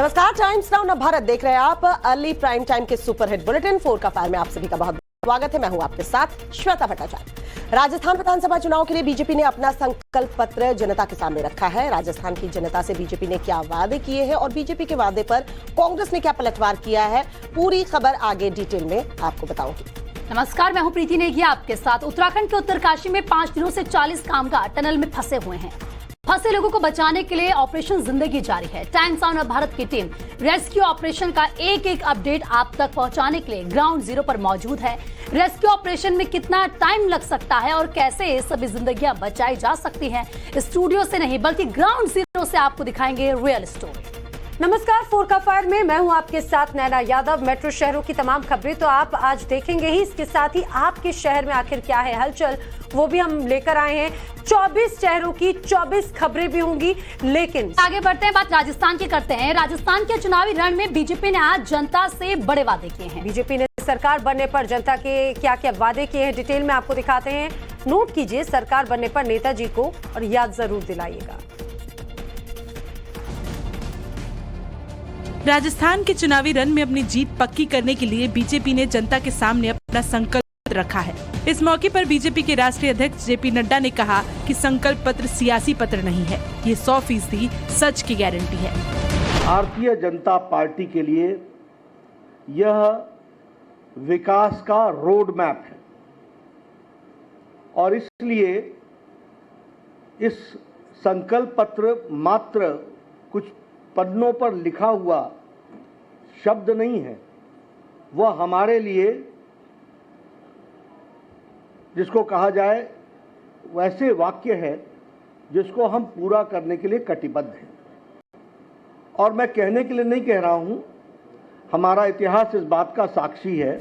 नमस्कार, times now Bharat देख रहे हैं आप। अर्ली प्राइम टाइम के सुपरहिट बुलेटिन 4 का फायर में आप सभी का बहुत स्वागत है। मैं हूं आपके साथ श्वेता भट्टाचार्य। राजस्थान विधानसभा चुनाव के लिए बीजेपी ने अपना संकल्प पत्र जनता के सामने रखा है। राजस्थान की जनता से बीजेपी ने क्या वादे किए हैं और बीजेपी के वादे पर कांग्रेस ने क्या पलटवार किया है, पूरी खबर आगे डिटेल में आपको बताऊंगी। नमस्कार, मैं हूं प्रीति नेगी आपके साथ। उत्तराखंड के उत्तरकाशी में 5 दिनों से 40 कामगार टनल में फंसे हुए हैं। फंसे लोगों को बचाने के लिए ऑपरेशन जिंदगी जारी है। टाइम्स नाउ भारत की टीम रेस्क्यू ऑपरेशन का एक एक अपडेट आप तक पहुंचाने के लिए ग्राउंड जीरो पर मौजूद है। रेस्क्यू ऑपरेशन में कितना टाइम लग सकता है और कैसे सभी जिंदगियां बचाई जा सकती हैं, स्टूडियो से नहीं बल्कि ग्राउंड जीरो से आपको दिखाएंगे रियल स्टोरी। नमस्कार, 4 का फायर में मैं हूं आपके साथ नैना यादव। मेट्रो शहरों की तमाम खबरें तो आप आज देखेंगे ही, इसके साथ ही आपके शहर में आखिर क्या है हलचल वो भी हम लेकर आए हैं। 24 शहरों की 24 खबरें भी होंगी। लेकिन आगे बढ़ते हैं, बात राजस्थान की करते हैं। राजस्थान के चुनावी रण में बीजेपी ने आज जनता से बड़े वादे किए हैं। बीजेपी ने सरकार बनने पर जनता के क्या क्या वादे किए हैं, डिटेल में आपको दिखाते हैं। नोट कीजिए, सरकार बनने पर नेताजी को और याद जरूर दिलाइएगा। राजस्थान के चुनावी रण में अपनी जीत पक्की करने के लिए बीजेपी ने जनता के सामने अपना संकल्प रखा है। इस मौके पर बीजेपी के राष्ट्रीय अध्यक्ष जेपी नड्डा ने कहा कि संकल्प पत्र सियासी पत्र नहीं है, ये 100% सच की गारंटी है। भारतीय जनता पार्टी के लिए यह विकास का रोड मैप है और इसलिए इस संकल्प पत्र मात्र कुछ पन्नों पर लिखा हुआ शब्द नहीं है, वह हमारे लिए जिसको कहा जाए वैसे वाक्य है जिसको हम पूरा करने के लिए कटिबद्ध हैं। और मैं कहने के लिए नहीं कह रहा हूं, हमारा इतिहास इस बात का साक्षी है।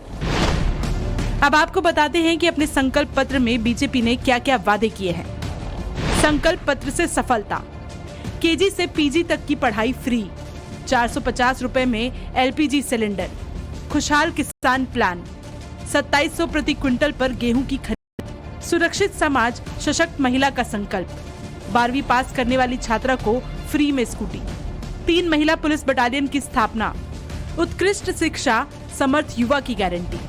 अब आपको बताते हैं कि अपने संकल्प पत्र में बीजेपी ने क्या क्या वादे किए हैं। संकल्प पत्र से सफलता, केजी से पीजी तक की पढ़ाई फ्री, 450 रुपए में एलपीजी सिलेंडर, खुशहाल किसान प्लान, 2700 प्रति क्विंटल पर गेहूं की खरीद, सुरक्षित समाज सशक्त महिला का संकल्प, 12वीं पास करने वाली छात्रा को फ्री में स्कूटी, 3 महिला पुलिस बटालियन की स्थापना, उत्कृष्ट शिक्षा, समर्थ युवा की गारंटी।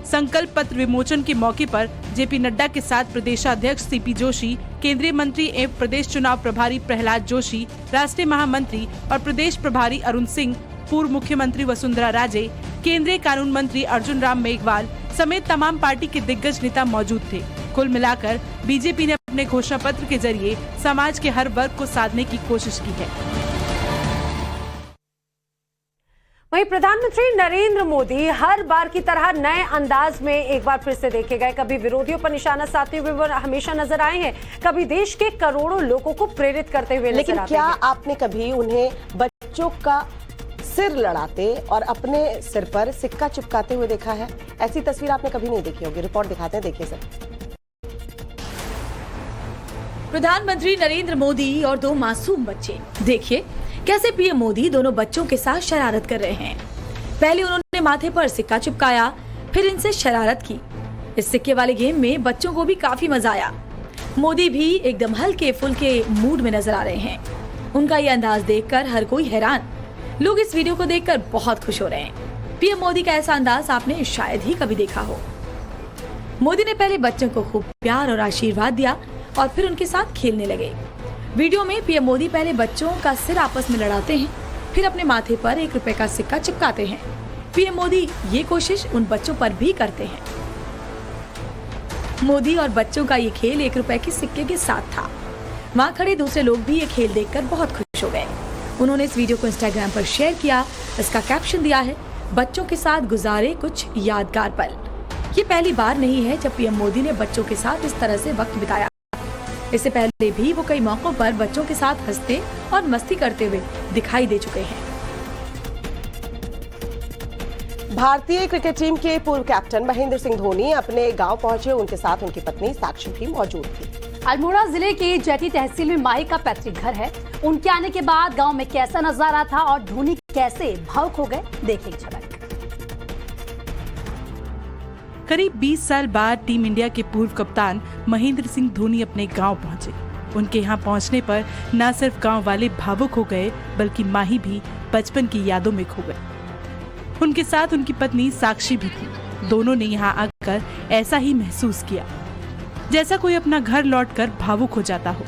संकल्प पत्र विमोचन के मौके पर जेपी नड्डा के साथ प्रदेशाध्यक्ष सीपी जोशी, केंद्रीय मंत्री एवं प्रदेश चुनाव प्रभारी प्रहलाद जोशी, राष्ट्रीय महामंत्री और प्रदेश प्रभारी अरुण सिंह, पूर्व मुख्यमंत्री वसुंधरा राजे, केंद्रीय कानून मंत्री अर्जुन राम मेघवाल समेत तमाम पार्टी के दिग्गज नेता मौजूद थे। कुल मिलाकर बीजेपी ने अपने घोषणा पत्र के जरिए समाज के हर वर्ग को साधने की कोशिश की है। वहीं प्रधानमंत्री नरेंद्र मोदी हर बार की तरह नए अंदाज में एक बार फिर से देखे गए। कभी विरोधियों पर निशाना साधते हुए वो हमेशा नजर आए हैं, कभी देश के करोड़ों लोगों को प्रेरित करते हुए नजर आते हैं। लेकिन क्या आपने कभी उन्हें बच्चों का सिर लड़ाते और अपने सिर पर सिक्का चिपकाते हुए देखा है? ऐसी तस्वीर आपने कभी नहीं देखी होगी। रिपोर्ट दिखाते हैं, देखिए सर। प्रधानमंत्री नरेंद्र मोदी और 2 मासूम बच्चे, देखिए कैसे पीएम मोदी दोनों बच्चों के साथ शरारत कर रहे हैं। पहले उन्होंने माथे पर सिक्का चिपकाया, फिर इनसे शरारत की। इस सिक्के वाले गेम में बच्चों को भी काफी मजा आया। मोदी भी एकदम हल्के फुल्के मूड में नजर आ रहे हैं। उनका ये अंदाज देखकर हर कोई हैरान। लोग इस वीडियो को देखकर बहुत खुश हो रहे हैं। पीएम मोदी का ऐसा अंदाज आपने शायद ही कभी देखा हो। मोदी ने पहले बच्चों को खूब प्यार और आशीर्वाद दिया और फिर उनके साथ खेलने लगे। वीडियो में पीएम मोदी पहले बच्चों का सिर आपस में लड़ाते हैं, फिर अपने माथे पर 1 रुपए का सिक्का चिपकाते हैं। पीएम मोदी ये कोशिश उन बच्चों पर भी करते हैं। मोदी और बच्चों का ये खेल 1 रुपए के सिक्के के साथ था। वहाँ खड़े दूसरे लोग भी ये खेल देखकर बहुत खुश हो गए। उन्होंने इस वीडियो को इंस्टाग्राम पर शेयर किया। इसका कैप्शन दिया है, बच्चों के साथ गुजारे कुछ यादगार पल। ये पहली बार नहीं है जब पीएम मोदी ने बच्चों के साथ इस तरह से वक्त बिताया। इससे पहले भी वो कई मौकों पर बच्चों के साथ हंसते और मस्ती करते हुए दिखाई दे चुके हैं। भारतीय क्रिकेट टीम के पूर्व कैप्टन महेंद्र सिंह धोनी अपने गांव पहुंचे। उनके साथ उनकी पत्नी साक्षी भी मौजूद थी। अल्मोड़ा जिले के जेटी तहसील में माई का पैतृक घर है। उनके आने के बाद गांव में कैसा नजारा था और धोनी कैसे भावुक हो गए, देखिए झलक। करीब 20 साल बाद टीम इंडिया के पूर्व कप्तान महेंद्र सिंह धोनी अपने गांव पहुंचे। उनके यहाँ पहुँचने पर न सिर्फ गांव वाले भावुक हो गए बल्कि माही भी बचपन की यादों में खो गए। उनके साथ उनकी पत्नी साक्षी भी थी। दोनों ने यहाँ आकर ऐसा ही महसूस किया जैसा कोई अपना घर लौटकर भावुक हो जाता हो।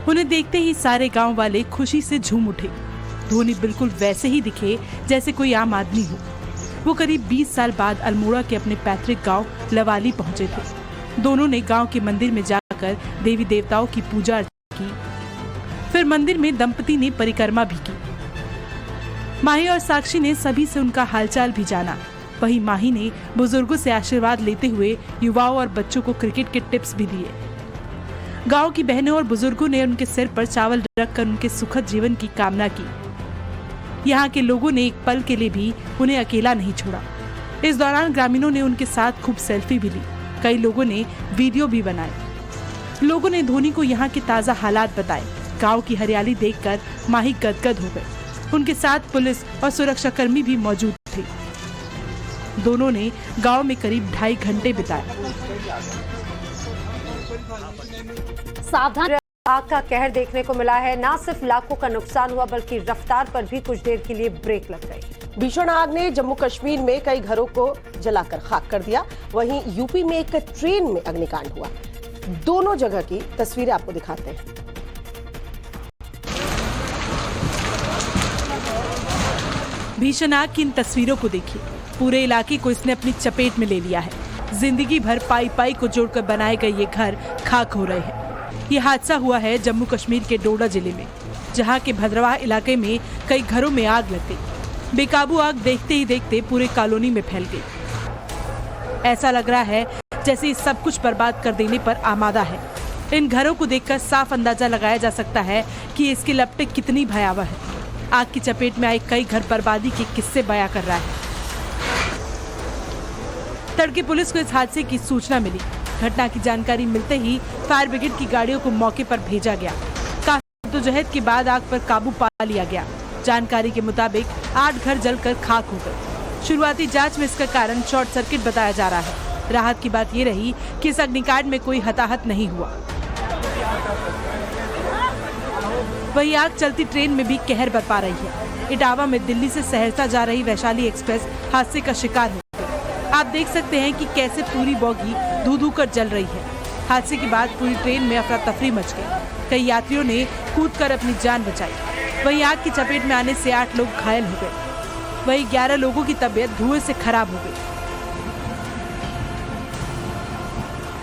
उन्हें देखते ही सारे गांव वाले खुशी से झूम उठे। धोनी बिल्कुल वैसे ही दिखे जैसे कोई आम आदमी हो। वो करीब 20 साल बाद अल्मोड़ा के अपने पैतृक गांव लवाली पहुंचे थे। दोनों ने गांव के मंदिर में जाकर देवी देवताओं की पूजा अर्चना की। फिर मंदिर में दंपति ने परिक्रमा भी की। माही और साक्षी ने सभी से उनका हालचाल भी जाना। वहीं माही ने बुजुर्गों से आशीर्वाद लेते हुए युवाओं और बच्चों को क्रिकेट के टिप्स भी दिए। गांव की बहनों और बुजुर्गों ने उनके सिर पर चावल रखकर उनके सुखद जीवन की कामना की। यहाँ के लोगों ने एक पल के लिए भी उन्हें अकेला नहीं छोड़ा। इस दौरान ग्रामीणों ने उनके साथ खूब सेल्फी भी ली। कई लोगों ने वीडियो भी बनाए। लोगों ने धोनी को यहाँ के ताजा हालात बताए। गांव की हरियाली देखकर माही गदगद हो गए। उनके साथ पुलिस और सुरक्षाकर्मी भी मौजूद थे। दोनों ने गांव में करीब 2.5 घंटे बिताए। सावधान। आग का कहर देखने को मिला है। न सिर्फ लाखों का नुकसान हुआ बल्कि रफ्तार पर भी कुछ देर के लिए ब्रेक लग गई। भीषण आग ने जम्मू कश्मीर में कई घरों को जलाकर खाक कर दिया। वहीं यूपी में एक ट्रेन में अग्निकांड हुआ। दोनों जगह की तस्वीरें आपको दिखाते हैं। भीषण आग की इन तस्वीरों को देखिए। पूरे इलाके को इसने अपनी चपेट में ले लिया है। जिंदगी भर पाई पाई को जोड़कर बनाए गए ये घर खाक हो रहे हैं। ये हादसा हुआ है जम्मू कश्मीर के डोडा जिले में, जहां के भद्रवाह इलाके में कई घरों में आग लग गई। बेकाबू आग देखते ही देखते पूरे कॉलोनी में फैल गई। ऐसा लग रहा है जैसे ये सब कुछ बर्बाद कर देने पर आमादा है। इन घरों को देखकर साफ अंदाजा लगाया जा सकता है कि इसकी लपटें कितनी भयावह है। आग की चपेट में आए कई घर बर्बादी के किस्से बयां कर रहा है। तड़के पुलिस को इस हादसे की सूचना मिली। घटना की जानकारी मिलते ही फायर ब्रिगेड की गाड़ियों को मौके पर भेजा गया। काफी जद्दोजहद के बाद आग पर काबू पा लिया गया। जानकारी के मुताबिक 8 घर जलकर खाक हो गए। शुरुआती जांच में इसका कारण शॉर्ट सर्किट बताया जा रहा है। राहत की बात ये रही कि इस अग्निकांड में कोई हताहत नहीं हुआ। वही आग चलती ट्रेन में भी कहर बरपा रही है। इटावा में दिल्ली से सहरसा जा रही वैशाली एक्सप्रेस हादसे का शिकार हो गई। आप देख सकते हैं कि कैसे पूरी बोगी धू-धू कर जल रही है। हादसे के बाद पूरी ट्रेन में अफरा तफरी मच गई। कई यात्रियों ने कूदकर अपनी जान बचाई। वहीं आग की चपेट में आने से 8 लोग घायल हो गए। वहीं 11 लोगों की तबीयत धुएं से खराब हो गई।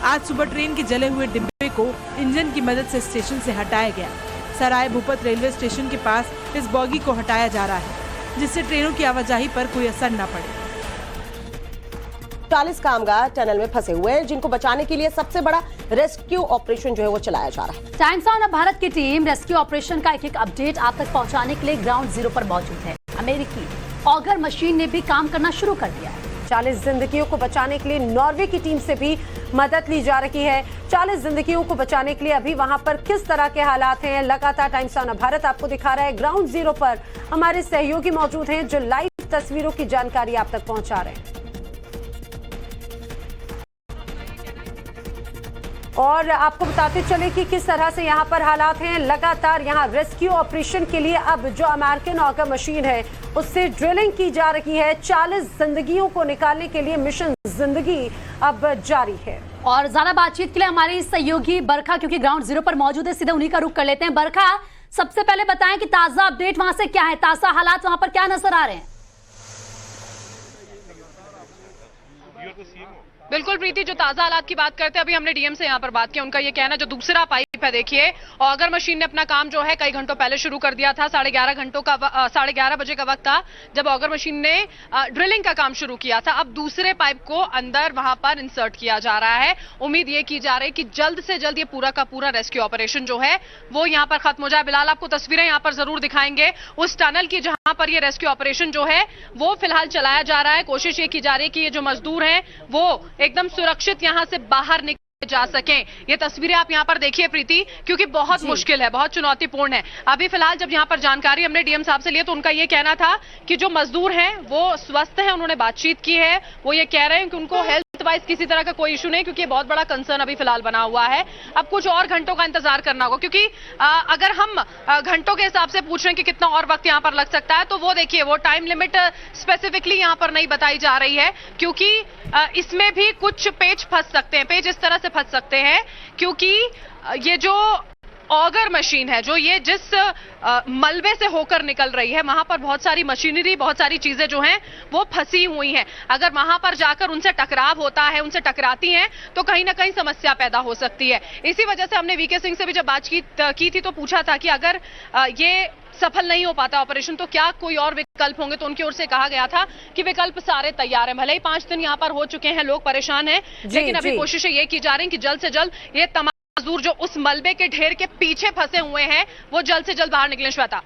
आज सुबह ट्रेन के जले हुए डिब्बे को इंजन की मदद से स्टेशन से हटाया गया। सराय भूपत रेलवे स्टेशन के पास इस बॉगी को हटाया जा रहा है, जिससे ट्रेनों की आवाजाही पर कोई असर न पड़े। 40 कामगार टनल में फंसे हुए हैं, जिनको बचाने के लिए सबसे बड़ा रेस्क्यू ऑपरेशन जो है वो चलाया जा रहा है। टाइम्स ऑन भारत की टीम रेस्क्यू ऑपरेशन का एक अपडेट आप तक पहुंचाने के लिए ग्राउंड जीरो पर मौजूद है। अमेरिकी ऑगर मशीन ने भी काम करना शुरू कर दिया है। 40 जिंदगियों को बचाने के लिए नॉर्वे की टीम से भी मदद ली जा रही है। 40 जिंदगियों को बचाने के लिए अभी वहां पर किस तरह के हालात हैं, लगातार टाइम्स ऑन भारत आपको दिखा रहा है। ग्राउंड जीरो पर हमारे सहयोगी मौजूद हैं जो लाइव तस्वीरों की जानकारी आप तक पहुंचा रहे हैं। और आपको बताते चले कि किस तरह से यहाँ पर हालात हैं। लगातार यहाँ रेस्क्यू ऑपरेशन के लिए अब जो अमेरिकन ऑगर मशीन है उससे ड्रिलिंग की जा रही है। 40 जिंदगियों को निकालने के लिए मिशन जिंदगी अब जारी है। और ज्यादा बातचीत के लिए हमारी सहयोगी बरखा क्योंकि ग्राउंड जीरो पर मौजूद है, सीधे उन्हीं का रुख कर लेते हैं। बरखा, सबसे पहले बताएं कि ताजा अपडेट वहां से क्या है, ताजा हालात वहां पर क्या नजर आ रहे हैं? बिल्कुल प्रीति, जो ताजा हालात की बात करते हैं, अभी हमने डीएम से यहाँ पर बात की। उनका ये कहना, जो दूसरा पाइप है देखिए, ऑगर मशीन ने अपना काम जो है कई घंटों पहले शुरू कर दिया था। 11:30 बजे का वक्त था जब ऑगर मशीन ने ड्रिलिंग का काम शुरू किया था। अब दूसरे पाइप को अंदर वहां पर इंसर्ट किया जा रहा है। उम्मीद ये की जा रही है कि जल्द से जल्द ये पूरा का पूरा रेस्क्यू ऑपरेशन जो है वो यहाँ पर खत्म हो जाए। बिलाल, आपको तस्वीरें यहाँ पर जरूर दिखाएंगे उस टनल की जहां पर ये रेस्क्यू ऑपरेशन जो है वो फिलहाल चलाया जा रहा है। कोशिश ये की जा रही है कि ये जो मजदूर हैं वो एकदम सुरक्षित यहां से बाहर निकल जा सकें। ये तस्वीरें आप यहां पर देखिए प्रीति, क्योंकि बहुत मुश्किल है, बहुत चुनौतीपूर्ण है। अभी फिलहाल जब यहां पर जानकारी हमने डीएम साहब से ली तो उनका ये कहना था कि जो मजदूर हैं वो स्वस्थ हैं। उन्होंने बातचीत की है, वो ये कह रहे हैं कि उनको हेल्थ वाइज किसी तरह का कोई इशू नहीं, क्योंकि ये बहुत बड़ा कंसर्न अभी फिलहाल बना हुआ है। अब कुछ और घंटों का इंतजार करना होगा, क्योंकि अगर हम घंटों के हिसाब से पूछ रहे हैं कि कितना और वक्त यहाँ पर लग सकता है, तो वो देखिए वो टाइम लिमिट स्पेसिफिकली यहाँ पर नहीं बताई जा रही है, क्योंकि इसमें भी कुछ पेज फंस सकते हैं, पेज इस तरह से फंस सकते हैं, क्योंकि ये जो ऑगर मशीन है, जो ये जिस मलबे से होकर निकल रही है, वहां पर बहुत सारी मशीनरी, बहुत सारी चीजें जो हैं वो फंसी हुई हैं। अगर वहां पर जाकर उनसे टकराव होता है, उनसे टकराती हैं, तो कहीं ना कहीं समस्या पैदा हो सकती है। इसी वजह से हमने वीके सिंह से भी जब बातचीत की थी तो पूछा था कि अगर ये सफल नहीं हो पाता ऑपरेशन तो क्या कोई और विकल्प होंगे, तो उनकी ओर से कहा गया था कि विकल्प सारे तैयार हैं। भले ही 5 दिन यहाँ पर हो चुके हैं, लोग परेशान हैं, लेकिन अभी कोशिशें ये की जा रही हैं कि जल्द से जल्द ये तमाम मजदूर जो उस मलबे के ढेर के पीछे फंसे हुए हैं वो जल्द से जल्द बाहर निकलें। श्वेता,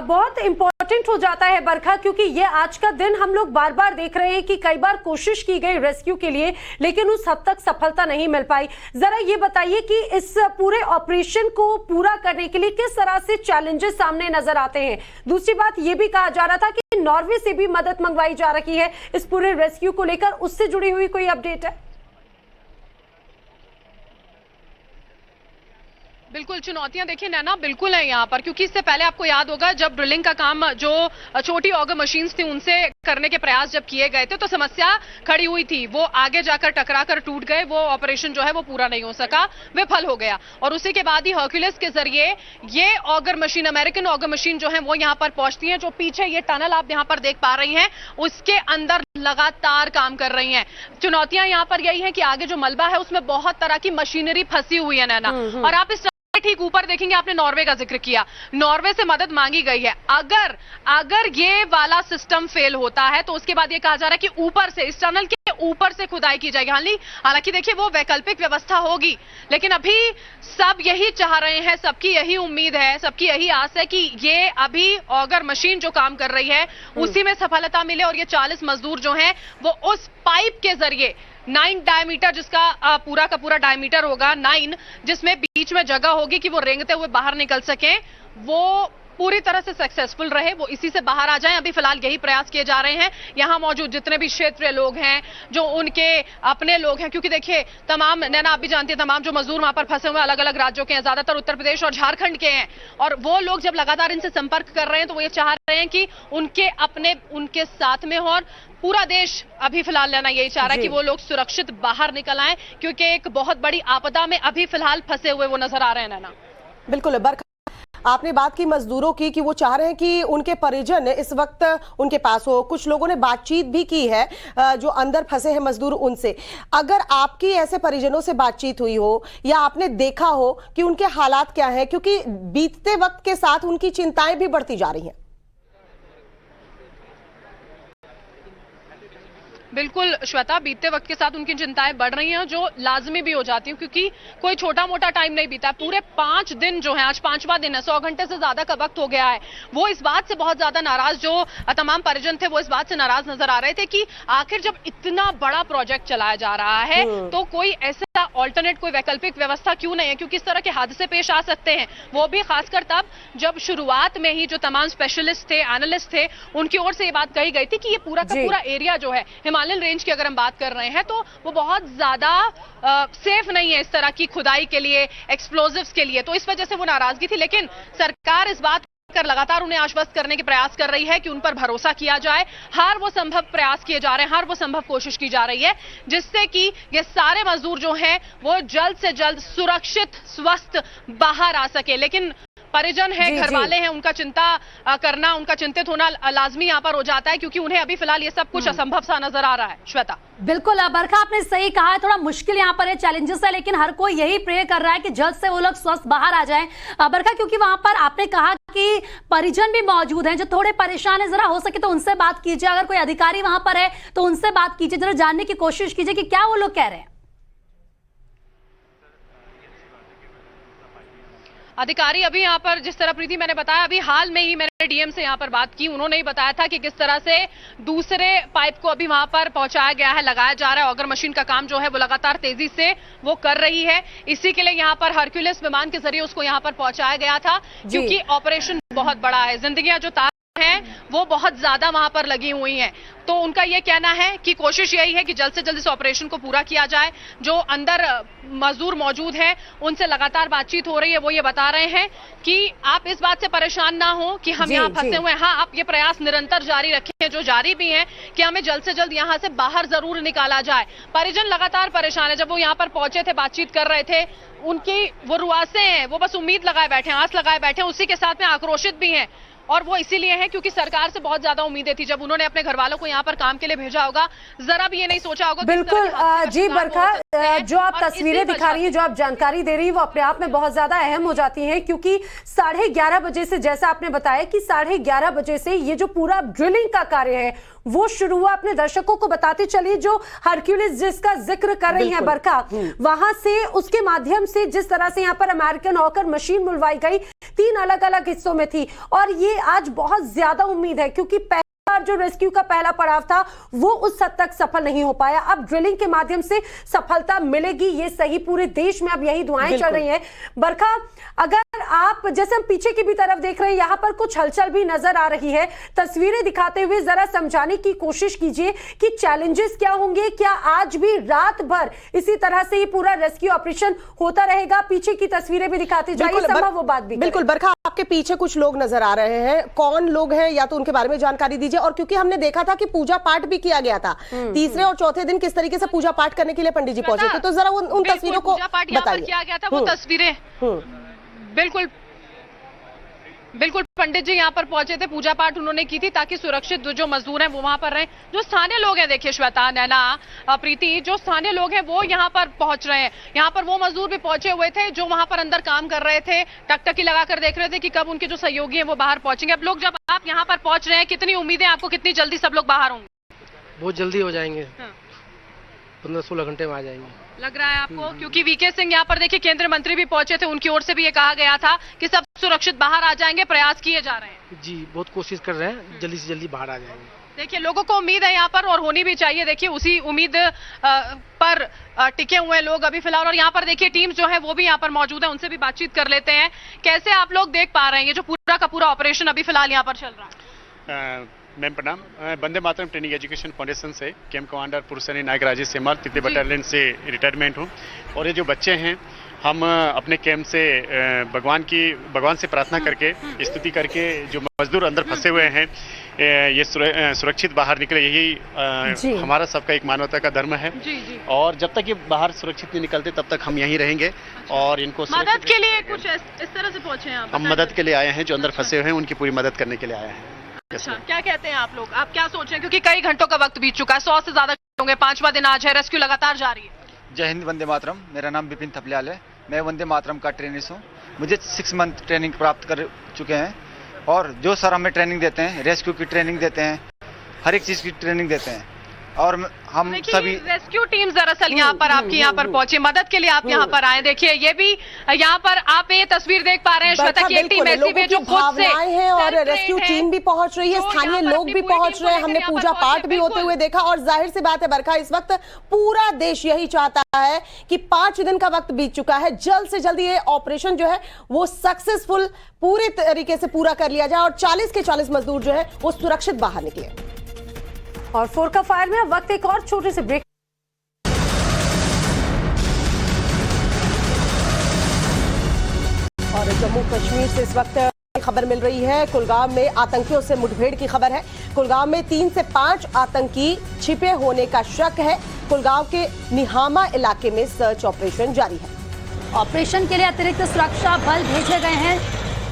बहुत इंपॉर्टेंट हो जाता है बरखा, क्योंकि ये आज का दिन हम लोग बार बार देख रहे हैं कि कई बार कोशिश की गई रेस्क्यू के लिए, लेकिन उस हद तक सफलता नहीं मिल पाई। जरा ये बताइए कि इस पूरे ऑपरेशन को पूरा करने के लिए किस तरह से चैलेंजेस सामने नजर आते हैं। दूसरी बात ये भी कहा जा रहा था कि नॉर्वे से भी मदद मंगवाई जा रही है इस पूरे रेस्क्यू को लेकर, उससे जुड़ी हुई कोई अपडेट है? बिल्कुल, चुनौतियां देखिए नैना बिल्कुल है यहाँ पर, क्योंकि इससे पहले आपको याद होगा जब ड्रिलिंग का काम जो छोटी ऑगर मशीन्स थी उनसे करने के प्रयास जब किए गए थे तो समस्या खड़ी हुई थी, वो आगे जाकर टकरा कर टूट गए, वो ऑपरेशन जो है वो पूरा नहीं हो सका, विफल हो गया। और उसी के बाद ही हर्क्यूलिस के जरिए ये auger machine, American auger machine जो है वो यहाँ पर पहुंचती है, जो पीछे ये टनल आप यहाँ पर देख पा रही हैं उसके अंदर लगातार काम कर रही हैं। चुनौतियां यहाँ पर यही है कि आगे जो मलबा है उसमें बहुत तरह की मशीनरी फंसी हुई है नैना, और आप इस ठीक ऊपर देखेंगे, आपने नॉर्वे का जिक्र किया, नॉर्वे से मदद मांगी गई है। अगर ये वाला सिस्टम फेल होता है तो उसके बाद ये कहा जा रहा है कि ऊपर से, इस टनल के ऊपर से खुदाई की जाएगी। हालांकि देखिए वो वैकल्पिक व्यवस्था होगी, लेकिन अभी सब यही चाह रहे हैं, सबकी यही उम्मीद है, सबकी यही आस है कि ये अभी ऑगर मशीन जो काम कर रही है उसी में सफलता मिले और ये 40 मजदूर जो हैं वो उस पाइप के जरिए 9 डायमीटर, जिसका पूरा का पूरा डायमीटर होगा 9, जिसमें बीच में जगह होगी कि वो रेंगते हुए बाहर निकल सकें, वो पूरी तरह से सक्सेसफुल रहे, वो इसी से बाहर आ जाएं। अभी फिलहाल यही प्रयास किए जा रहे हैं। यहाँ मौजूद जितने भी क्षेत्रीय लोग हैं, जो उनके अपने लोग हैं, क्योंकि देखिए तमाम, नैना आप भी जानती है, तमाम जो मजदूर वहां पर फंसे हुए अलग अलग राज्यों के हैं, ज्यादातर उत्तर प्रदेश और झारखंड के हैं, और वो लोग जब लगातार इनसे संपर्क कर रहे हैं तो वो ये चाह रहे हैं कि उनके अपने उनके साथ में हो, और पूरा देश अभी फिलहाल लेना यही चाह रहा है कि वो लोग सुरक्षित बाहर निकल आए, क्योंकि एक बहुत बड़ी आपदा में अभी फिलहाल फंसे हुए वो नजर आ रहे हैं। नैना, बिल्कुल बरखा, आपने बात की मजदूरों की कि वो चाह रहे हैं कि उनके परिजन इस वक्त उनके पास हो। कुछ लोगों ने बातचीत भी की है जो अंदर फंसे हैं मजदूर, उनसे। अगर आपकी ऐसे परिजनों से बातचीत हुई हो या आपने देखा हो कि उनके हालात क्या हैं, क्योंकि बीतते वक्त के साथ उनकी चिंताएं भी बढ़ती जा रही हैं। बिल्कुल श्वेता, बीतते वक्त के साथ उनकी चिंताएं बढ़ रही हैं, जो लाजमी भी हो जाती है, क्योंकि कोई छोटा मोटा टाइम नहीं बीता है। पूरे 5 दिन जो है, आज 5वां दिन है, 100 घंटे से ज्यादा का वक्त हो गया है। वो इस बात से बहुत ज्यादा नाराज, जो तमाम परिजन थे वो इस बात से नाराज नजर आ रहे थे कि आखिर जब इतना बड़ा प्रोजेक्ट चलाया जा रहा है तो कोई ऐसा ऑल्टरनेट, कोई वैकल्पिक व्यवस्था क्यों नहीं है, क्योंकि इस तरह के हादसे पेश आ सकते हैं। वो भी खासकर तब जब शुरुआत में ही जो तमाम स्पेशलिस्ट थे, एनालिस्ट थे, उनकी ओर से ये बात कही गई थी कि ये पूरा का पूरा एरिया जो है, हिमालयन रेंज की अगर हम बात कर रहे हैं, तो वो बहुत ज्यादा सेफ नहीं है इस तरह की खुदाई के लिए, एक्सप्लोजिव्स के लिए, तो इस वजह से वो नाराजगी थी। लेकिन सरकार इस बात कर लगातार उन्हें आश्वस्त करने के प्रयास कर रही है कि उन पर भरोसा किया जाए, हर वो संभव प्रयास किए जा रहे हैं, हर वो संभव कोशिश की जा रही है, जिससे कि ये सारे मजदूर जो हैं वो जल्द से जल्द सुरक्षित, स्वस्थ बाहर आ सके। लेकिन परिजन है, घर वाले हैं, उनका चिंता करना, उनका चिंतित होना लाजमी यहाँ पर हो जाता है, क्योंकि उन्हें अभी फिलहाल ये सब कुछ असंभव सा नजर आ रहा है। श्वेता, बिल्कुल बरखा, आपने सही कहा है, थोड़ा मुश्किल यहाँ पर है, चैलेंजेस है, लेकिन हर कोई यही प्रे कर रहा है कि जल्द से वो लोग स्वस्थ बाहर आ जाएं। बरखा, क्योंकि वहां पर आपने कहा कि परिजन भी मौजूद हैं जो थोड़े परेशान है, जरा हो सके तो उनसे बात कीजिए, अगर कोई अधिकारी वहां पर है तो उनसे बात कीजिए, जरा जानने की कोशिश कीजिए कि क्या वो लोग कह रहे हैं। अधिकारी अभी यहाँ पर, जिस तरह प्रीति मैंने बताया, अभी हाल में ही मैंने डीएम से यहाँ पर बात की, उन्होंने ही बताया था कि किस तरह से दूसरे पाइप को अभी वहां पर पहुंचाया गया है, लगाया जा रहा है। ऑगर मशीन का काम जो है वो लगातार तेजी से वो कर रही है, इसी के लिए यहाँ पर हरक्यूलिस विमान के जरिए उसको यहाँ पर पहुंचाया गया था, क्योंकि ऑपरेशन बहुत बड़ा है। जिंदगियां जो तार हैं वो बहुत ज्यादा वहां पर लगी हुई हैं। तो उनका ये कहना है कि कोशिश यही है कि जल्द से जल्द इस ऑपरेशन को पूरा किया जाए। जो अंदर मजदूर मौजूद हैं उनसे लगातार बातचीत हो रही है, वो ये बता रहे हैं कि आप इस बात से परेशान ना हो कि हम यहाँ फंसे हुए हैं। हाँ, आप ये प्रयास निरंतर जारी रखें, जो जारी भी हैं, कि हमें जल्द से जल्द यहाँ से बाहर जरूर निकाला जाए। परिजन लगातार परेशान है। जब वो यहाँ पर पहुंचे थे, बातचीत कर रहे थे, उनकी वो रुआसे हैं, वो बस उम्मीद लगाए बैठे हैं, आस लगाए बैठे हैं, उसी के साथ में आक्रोशित भी हैं। और वो इसीलिए है क्योंकि सरकार से बहुत ज्यादा उम्मीदें थी। जब उन्होंने अपने घर वालों को यहाँ पर काम के लिए भेजा होगा, जरा भी ये नहीं सोचा होगा। बिल्कुल जी बरखा, जो आप तस्वीरें दिखा रही हैं, जो आप जानकारी दे रही हैं, वो अपने आप में बहुत ज्यादा अहम हो जाती हैं, क्योंकि 11:30 बजे से, जैसा आपने बताया कि 11:30 बजे से ये जो पूरा ड्रिलिंग का कार्य है वो शुरू हुआ। अपने दर्शकों को बताते चलिए, जो हरक्यूलिस जिसका जिक्र कर रही हैं बरखा, वहां से उसके माध्यम से जिस तरह से यहाँ पर अमेरिकन हॉकर मशीन बुलवाई गई, 3 अलग अलग हिस्सों में थी। और ये आज बहुत ज्यादा उम्मीद है, क्योंकि जो रेस्क्यू का पहला पड़ाव था वो उस हद तक सफल नहीं हो पाया। अब ड्रिलिंग के माध्यम से सफलता मिलेगी, ये सही पूरे देश में अब यही दुआएं चल रही हैं। बरखा, अगर आप, जैसे हम पीछे की भी तरफ देख रहे हैं, यहां पर कुछ हलचल भी नजर आ रही है, तस्वीरें दिखाते हुए जरा समझाने की कोशिश कीजिए कि चैलेंजेस क्या होंगे। क्या आज भी रात भर इसी तरह से ये पूरा रेस्क्यू ऑपरेशन होता रहेगा? पीछे की तस्वीरें भी दिखाते जाइए, संभव वो बात भी। बिल्कुल बरखा, आपके पीछे कुछ लोग नजर आ रहे हैं, कौन लोग हैं या तो उनके बारे में जानकारी दीजिए। और क्योंकि हमने देखा था कि पूजा पाठ भी किया गया था, तीसरे और चौथे दिन किस तरीके से पूजा पाठ करने के लिए पंडित जी पहुंचे थे, तो जरा उन तस्वीरों को बताइए। किया गया था वो तस्वीरें, बिल्कुल पंडित जी यहाँ पर पहुंचे थे, पूजा पाठ उन्होंने की थी ताकि सुरक्षित जो मजदूर हैं वो वहां पर रहें। जो स्थानीय लोग हैं, देखिए श्वेता, नैना, प्रीति, जो स्थानीय लोग हैं वो यहाँ पर पहुंच रहे हैं। यहाँ पर वो मजदूर भी पहुंचे हुए थे जो वहां पर अंदर काम कर रहे थे, टकटकी लगाकर देख रहे थे कि कब उनके जो सहयोगी हैं वो बाहर पहुंचेंगे। अब लोग, जब आप यहाँ पर पहुंच रहे हैं, कितनी उम्मीदें आपको, कितनी जल्दी सब लोग बाहर होंगे? बहुत जल्दी हो जाएंगे, 15-16 घंटे में आ जाएंगे लग रहा है आपको? क्योंकि वीके सिंह यहाँ पर देखिए केंद्रीय मंत्री भी पहुंचे थे, उनकी ओर से भी ये कहा गया था कि सब सुरक्षित बाहर आ जाएंगे, प्रयास किए जा रहे हैं। जी, बहुत कोशिश कर रहे हैं, जल्दी से जल्दी बाहर आ जाएंगे। देखिए, लोगों को उम्मीद है यहाँ पर, और होनी भी चाहिए। देखिए, उसी उम्मीद पर टिके हुए लोग अभी फिलहाल। और यहाँ पर देखिए टीम जो है वो भी यहाँ पर मौजूद है, उनसे भी बातचीत कर लेते हैं। कैसे आप लोग देख पा रहे हैं ये जो पूरा का पूरा ऑपरेशन अभी फिलहाल यहाँ पर चल रहा है? मैम प्रणाम। Vande Mataram training education foundation से कैंप कमांडर पुरुषनी नायक राजेश सेमार, 3 बटालियन से रिटायरमेंट हूँ। और ये जो बच्चे हैं, हम अपने कैंप से भगवान से प्रार्थना करके, स्तुति करके, जो मजदूर अंदर फंसे हुए हैं ये सुरक्षित बाहर निकले, यही हमारा सबका एक मानवता का धर्म है। और जब तक ये बाहर सुरक्षित नहीं निकलते तब तक हम यहीं रहेंगे। और इनको मदद के लिए कुछ इस तरह से पहुंचे हैं हम मदद के लिए आए हैं, जो अंदर फंसे हुए हैं उनकी पूरी मदद करने के लिए आए हैं। अच्छा, क्या कहते हैं आप लोग? आप क्या सोच रहे हैं? क्योंकि कई घंटों का वक्त बीत चुका है, 100 से ज्यादा होंगे, 5वां दिन आज है, रेस्क्यू लगातार जारी है। जय हिंद, वंदे मातरम। मेरा नाम विपिन थपलियाल है, मैं वंदे मातरम का ट्रेनर हूँ। मुझे 6 मंथ ट्रेनिंग प्राप्त कर चुके हैं। और जो सर हमें ट्रेनिंग देते हैं, रेस्क्यू की ट्रेनिंग देते हैं, हर एक चीज की ट्रेनिंग देते हैं। और हम सभी रेस्क्यू टीम दरअसल यहाँ पर आपकी यहाँ पर पहुंची, मदद के लिए आप यहाँ पर आए। देखिए, ये भी यहाँ पर आप ये तस्वीर देख पा रहे हैं श्वेता की, एक टीम ऐसी भी जो खुद से हैं और रेस्क्यू टीम भी पहुंच रही है, स्थानीय लोग भी पहुंच रहे हैं, हमने पूजा पाठ भी होते हुए देखा। और जाहिर सी बात है बरखा, इस वक्त पूरा देश यही चाहता है कि 5 दिन का वक्त बीत चुका है, जल्द से जल्द ये ऑपरेशन जो है वो सक्सेसफुल पूरे तरीके से पूरा कर लिया जाए और 40 के 40 मजदूर जो है वो सुरक्षित बाहर निकले। और 4 का फायर में अब वक्त एक और छोटे से ब्रेक। और जम्मू कश्मीर से इस वक्त खबर मिल रही है, कुलगाम में आतंकियों से मुठभेड़ की खबर है। कुलगाम में 3 से 5 आतंकी छिपे होने का शक है। कुलगाम के निहामा इलाके में सर्च ऑपरेशन जारी है। ऑपरेशन के लिए अतिरिक्त सुरक्षा बल भेजे गए हैं।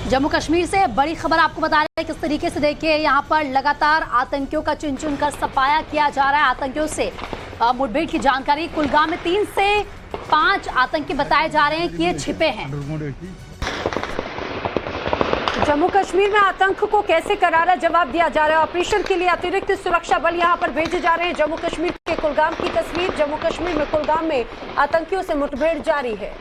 जम्मू कश्मीर से बड़ी खबर आपको बता रहे हैं किस तरीके से। देखिए, यहाँ पर लगातार आतंकियों का चुन चुन कर सफाया किया जा रहा है। आतंकियों से मुठभेड़ की जानकारी, कुलगाम में 3 से 5 आतंकी बताए जा रहे हैं कि ये छिपे हैं। जम्मू कश्मीर में आतंक को कैसे करारा जवाब दिया जा रहा है? ऑपरेशन के लिए अतिरिक्त सुरक्षा बल यहां पर भेजे जा रहे हैं। जम्मू कश्मीर के कुलगाम की तस्वीर, जम्मू कश्मीर में कुलगाम में आतंकियों से मुठभेड़ जारी है।